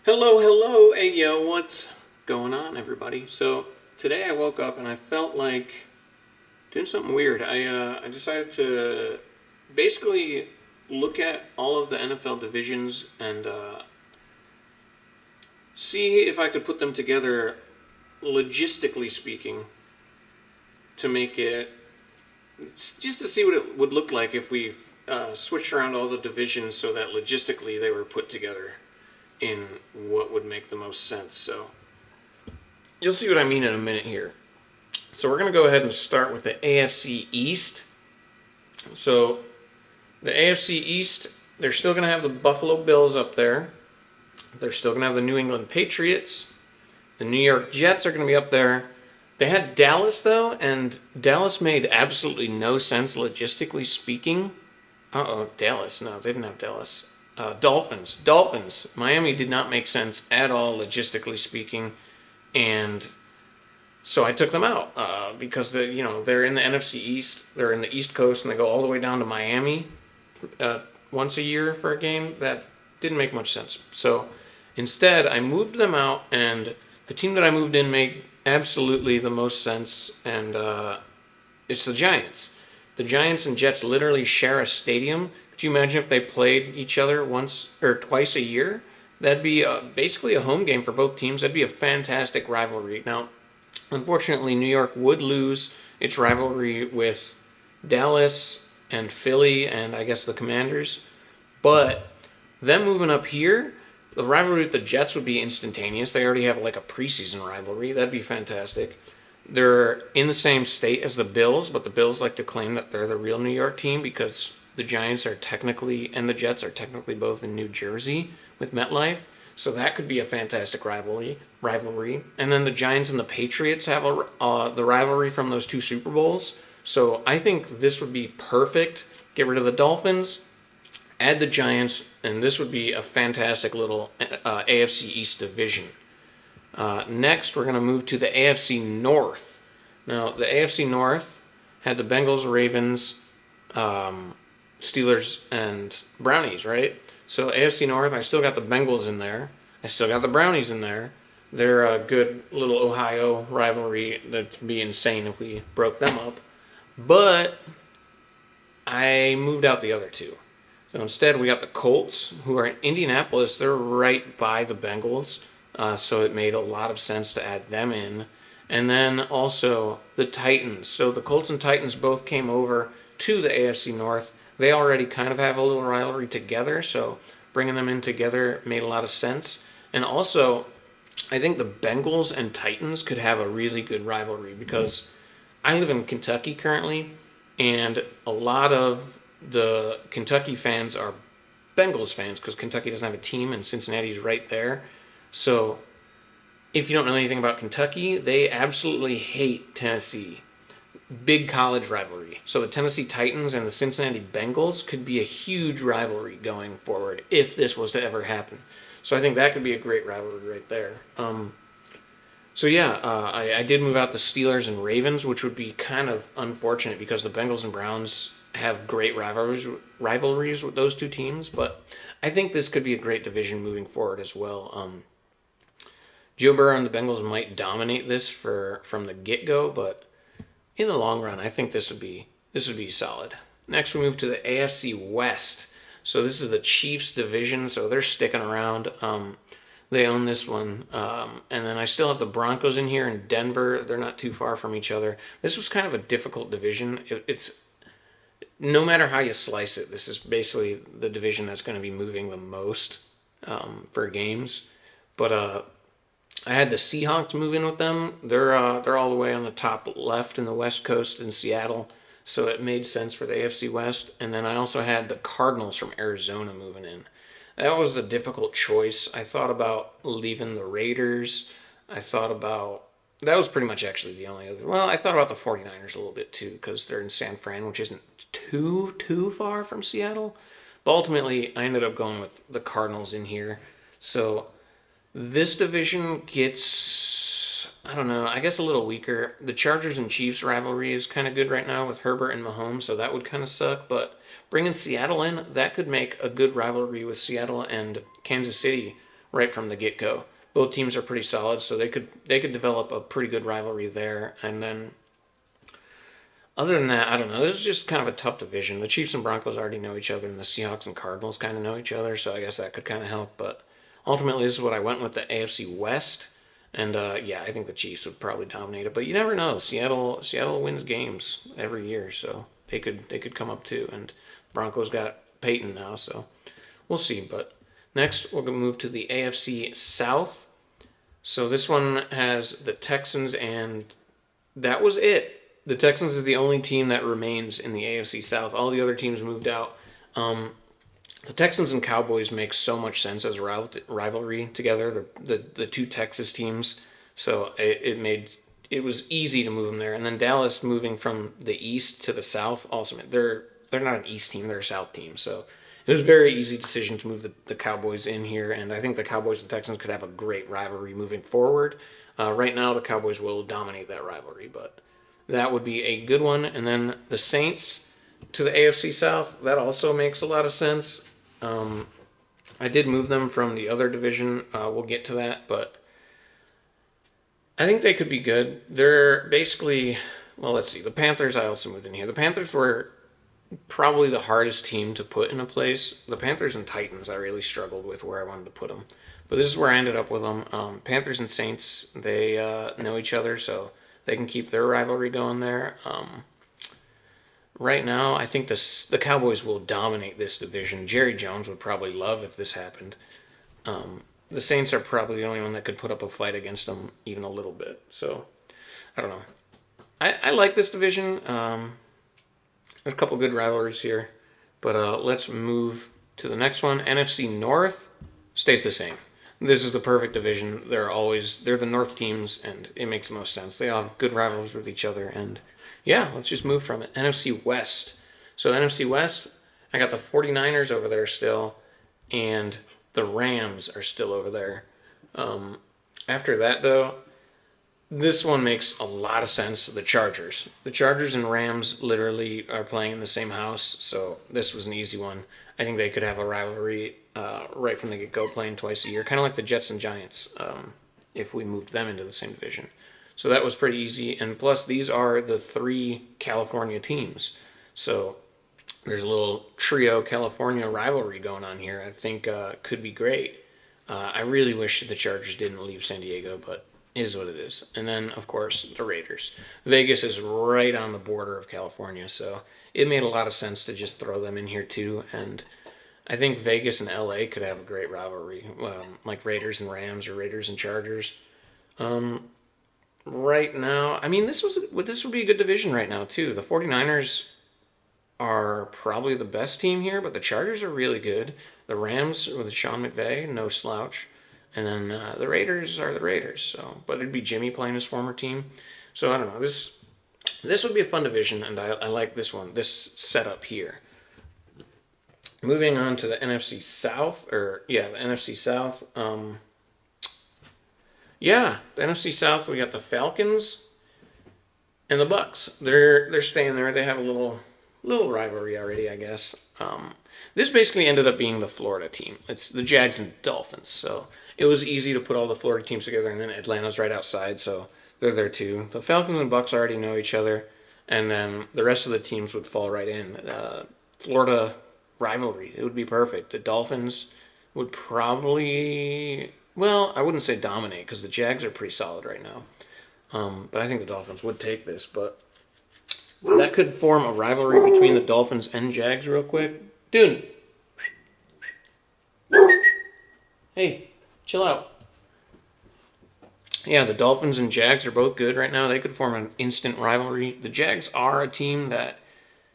Hello, hello, hey yo, what's going on, everybody? So today I woke up and I felt like doing something weird. I decided to basically look at all of the NFL divisions and see if I could put them together, logistically speaking, to make it just to see what it would look like if we switched around all the divisions so that logistically they were put together in what would make the most sense. So you'll see what I mean in a minute here. So we're going to go ahead and start with the AFC East. So the AFC East, they're still going to have the Buffalo Bills up there. They're still going to have the New England Patriots. The New York Jets are going to be up there. They had Dallas, though, and Dallas made absolutely no sense logistically speaking. Dallas. No, they didn't have Dallas. Dolphins. Miami did not make sense at all logistically speaking, and so I took them out because they're in the NFC East. They're in the East Coast, and they go all the way down to Miami once a year for a game. That didn't make much sense. So instead, I moved them out, and the team that I moved in made absolutely the most sense, and it's the Giants. The Giants and Jets literally share a stadium. Could you imagine if they played each other once or twice a year? That'd be basically a home game for both teams. That'd be a fantastic rivalry. Now, unfortunately, New York would lose its rivalry with Dallas and Philly and I guess the Commanders. But them moving up here, the rivalry with the Jets would be instantaneous. They already have like a preseason rivalry. That'd be fantastic. They're in the same state as the Bills, but the Bills like to claim that they're the real New York team because the Giants are technically, and the Jets are technically both in New Jersey with MetLife. So that could be a fantastic rivalry. And then the Giants and the Patriots have the rivalry from those two Super Bowls. So I think this would be perfect. Get rid of the Dolphins, add the Giants, and this would be a fantastic little AFC East division. Next, we're going to move to the AFC North. Now, the AFC North had the Bengals, Ravens, Steelers, and Brownies, right? So AFC North, I still got the Bengals in there. I still got the Brownies in there. They're a good little Ohio rivalry. That'd be insane if we broke them up. But I moved out the other two. So instead, we got the Colts, who are in Indianapolis. They're right by the Bengals. So it made a lot of sense to add them in. And then also the Titans. So the Colts and Titans both came over to the AFC North. They already kind of have a little rivalry together, so bringing them in together made a lot of sense. And also, I think the Bengals and Titans could have a really good rivalry because I live in Kentucky currently, and a lot of the Kentucky fans are Bengals fans because Kentucky doesn't have a team and Cincinnati's right there. So, if you don't know anything about Kentucky, they absolutely hate Tennessee. Big college rivalry. So the Tennessee Titans and the Cincinnati Bengals could be a huge rivalry going forward if this was to ever happen. So I think that could be a great rivalry right there. I did move out the Steelers and Ravens, which would be kind of unfortunate because the Bengals and Browns have great rivalries with those two teams. But I think this could be a great division moving forward as well. Joe Burrow and the Bengals might dominate this from the get-go, but in the long run, I think this would be solid. Next, we move to the AFC West. So this is the Chiefs division, so they're sticking around. They own this one. And then I still have the Broncos in here and Denver. They're not too far from each other. This was kind of a difficult division. It's no matter how you slice it, this is basically the division that's going to be moving the most for games. But I had the Seahawks move in with them. They're all the way on the top left in the West Coast in Seattle, so it made sense for the AFC West. And then I also had the Cardinals from Arizona moving in. That was a difficult choice. I thought about leaving the Raiders. That was pretty much actually the only other. Well, I thought about the 49ers a little bit too because they're in San Fran, which isn't too far from Seattle. But ultimately, I ended up going with the Cardinals in here. So this division gets, I don't know, I guess a little weaker. The Chargers and Chiefs rivalry is kind of good right now with Herbert and Mahomes, so that would kind of suck. But bringing Seattle in, that could make a good rivalry with Seattle and Kansas City, right from the get-go. Both teams are pretty solid, so they could develop a pretty good rivalry there. And then other than that, I don't know. This is just kind of a tough division. The Chiefs and Broncos already know each other, and the Seahawks and Cardinals kind of know each other, so I guess that could kind of help. But ultimately, this is what I went with, the AFC West. And yeah, I think the Chiefs would probably dominate it, but you never know. Seattle wins games every year, so they could come up too. And Broncos got Peyton now, so we'll see. But next, we're gonna move to the AFC South. So this one has the Texans, and that was it. The Texans is the only team that remains in the AFC South. All the other teams moved out. The Texans and Cowboys make so much sense as a rivalry together. The two Texas teams, so it was easy to move them there. And then Dallas moving from the East to the South also. They're not an East team; they're a South team. So it was a very easy decision to move the Cowboys in here. And I think the Cowboys and Texans could have a great rivalry moving forward. Right now, the Cowboys will dominate that rivalry, but that would be a good one. And then the Saints to the AFC South. That also makes a lot of sense. I did move them from the other division. We'll get to that, but I think they could be good. They're basically, well, let's see. The Panthers I also moved in here. The Panthers were probably the hardest team to put in a place. The Panthers and Titans I really struggled with where I wanted to put them. But this is where I ended up with them. Panthers and Saints, they know each other, so they can keep their rivalry going there. Right now, I think the Cowboys will dominate this division. Jerry Jones would probably love if this happened. The Saints are probably the only one that could put up a fight against them even a little bit. So, I don't know. I like this division. There's a couple good rivalries here. But let's move to the next one. NFC North stays the same. This is the perfect division. They're the North teams, and it makes the most sense. They all have good rivalries with each other, and yeah, let's just move from it. NFC West. So NFC West, I got the 49ers over there still, and the Rams are still over there. After that, though, this one makes a lot of sense. The Chargers. The Chargers and Rams literally are playing in the same house, so this was an easy one. I think they could have a rivalry right from the get-go, playing twice a year, kind of like the Jets and Giants, if we moved them into the same division. So that was pretty easy, and plus these are the three California teams. So there's a little trio California rivalry going on here. I think could be great. I really wish the Chargers didn't leave San Diego, but it is what it is. And then, of course, the Raiders. Vegas is right on the border of California, so it made a lot of sense to just throw them in here too. And I think Vegas and LA could have a great rivalry, like Raiders and Rams or Raiders and Chargers. Right now, I mean, this would be a good division right now too. The 49ers are probably the best team here, but the Chargers are really good. The Rams with Sean McVay, no slouch. And then the Raiders are the Raiders. So, but it'd be Jimmy playing his former team. So I don't know. This would be a fun division, and I like this one. This setup here. Moving on to the NFC South, the NFC South. The NFC South. We got the Falcons and the Bucks. They're staying there. They have a little rivalry already, I guess. This basically ended up being the Florida team. It's the Jags and Dolphins. So it was easy to put all the Florida teams together, and then Atlanta's right outside, so they're there too. The Falcons and Bucks already know each other, and then the rest of the teams would fall right in. Florida rivalry, it would be perfect. The Dolphins would probably, well, I wouldn't say dominate, because the Jags are pretty solid right now. But I think the Dolphins would take this, but that could form a rivalry between the Dolphins and Jags real quick. Dude! Hey, chill out. Yeah, the Dolphins and Jags are both good right now. They could form an instant rivalry. The Jags are a team that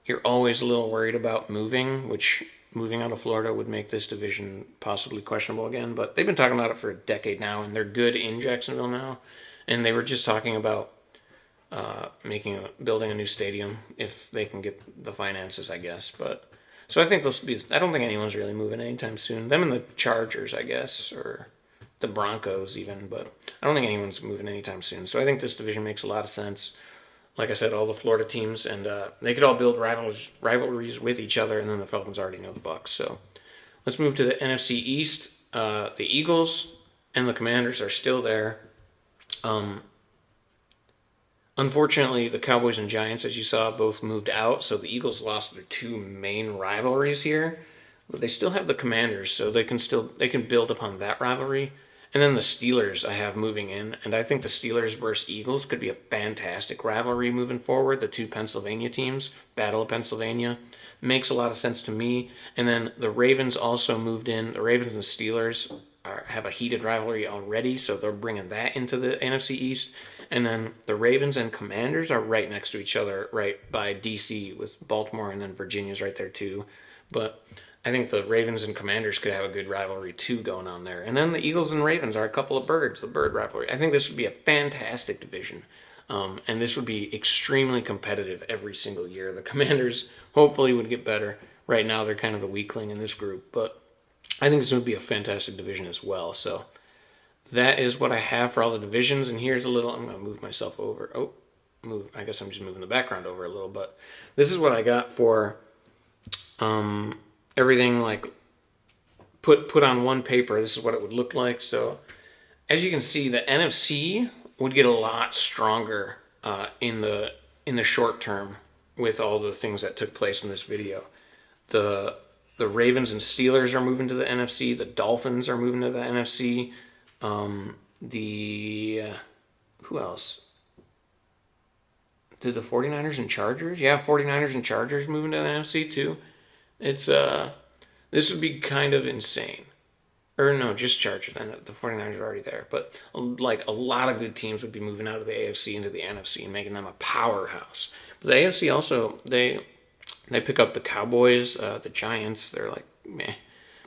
you're always a little worried about moving, which moving out of Florida would make this division possibly questionable again. But they've been talking about it for a decade now, and they're good in Jacksonville now. And they were just talking about building a new stadium if they can get the finances, I guess. But so I think I don't think anyone's really moving anytime soon. Them and the Chargers, I guess, or the Broncos even, but I don't think anyone's moving anytime soon. So I think this division makes a lot of sense. Like I said, all the Florida teams, and they could all build rivalries with each other, and then the Falcons already know the Bucs. So let's move to the NFC East. The Eagles and the Commanders are still there. Unfortunately, the Cowboys and Giants, as you saw, both moved out, so the Eagles lost their two main rivalries here. But they still have the Commanders, so they can build upon that rivalry. And then the Steelers I have moving in, and I think the Steelers versus Eagles could be a fantastic rivalry moving forward. The two Pennsylvania teams, Battle of Pennsylvania, makes a lot of sense to me. And then the Ravens also moved in. The Ravens and the Steelers have a heated rivalry already, so they're bringing that into the NFC East. And then the Ravens and Commanders are right next to each other, right by D.C. with Baltimore, and then Virginia's right there too. But I think the Ravens and Commanders could have a good rivalry too going on there. And then the Eagles and Ravens are a couple of birds, the bird rivalry. I think this would be a fantastic division. And this would be extremely competitive every single year. The Commanders hopefully would get better. Right now they're kind of the weakling in this group, but I think this would be a fantastic division as well. So that is what I have for all the divisions. And here's a little, I'm going to move myself over. I guess I'm just moving the background over a little, but this is what I got for everything, like put on one paper. This is what it would look like. So as you can see, the NFC would get a lot stronger in the short term with all the things that took place in this video. The Ravens and Steelers are moving to the NFC. The Dolphins are moving to the NFC. Who else? Did the 49ers and Chargers? Yeah, 49ers and Chargers moving to the NFC too. It's this would be kind of insane. Or no, just Chargers. The 49ers are already there. But like a lot of good teams would be moving out of the AFC into the NFC and making them a powerhouse. But the AFC also, they pick up the Cowboys, the Giants, they're like meh.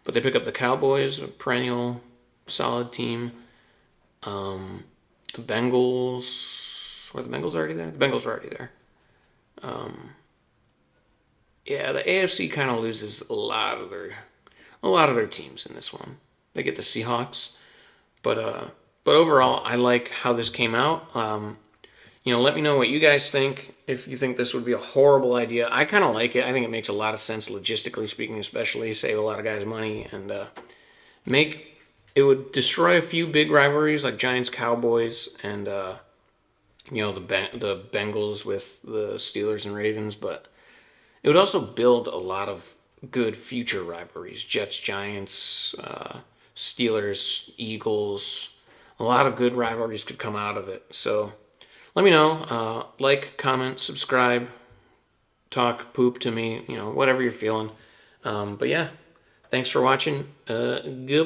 But they pick up the Cowboys, a perennial solid team. The Bengals, were the Bengals already there? The Bengals were already there. Yeah, the AFC kind of loses a lot of their teams in this one. They get the Seahawks, but overall, I like how this came out. Let me know what you guys think. If you think this would be a horrible idea, I kind of like it. I think it makes a lot of sense logistically speaking, especially save a lot of guys money and it would destroy a few big rivalries like Giants, Cowboys, and the Bengals with the Steelers and Ravens, but it would also build a lot of good future rivalries. Jets, Giants, Steelers, Eagles. A lot of good rivalries could come out of it. So let me know. Like, comment, subscribe, talk poop to me, whatever you're feeling. But yeah, thanks for watching. Goodbye.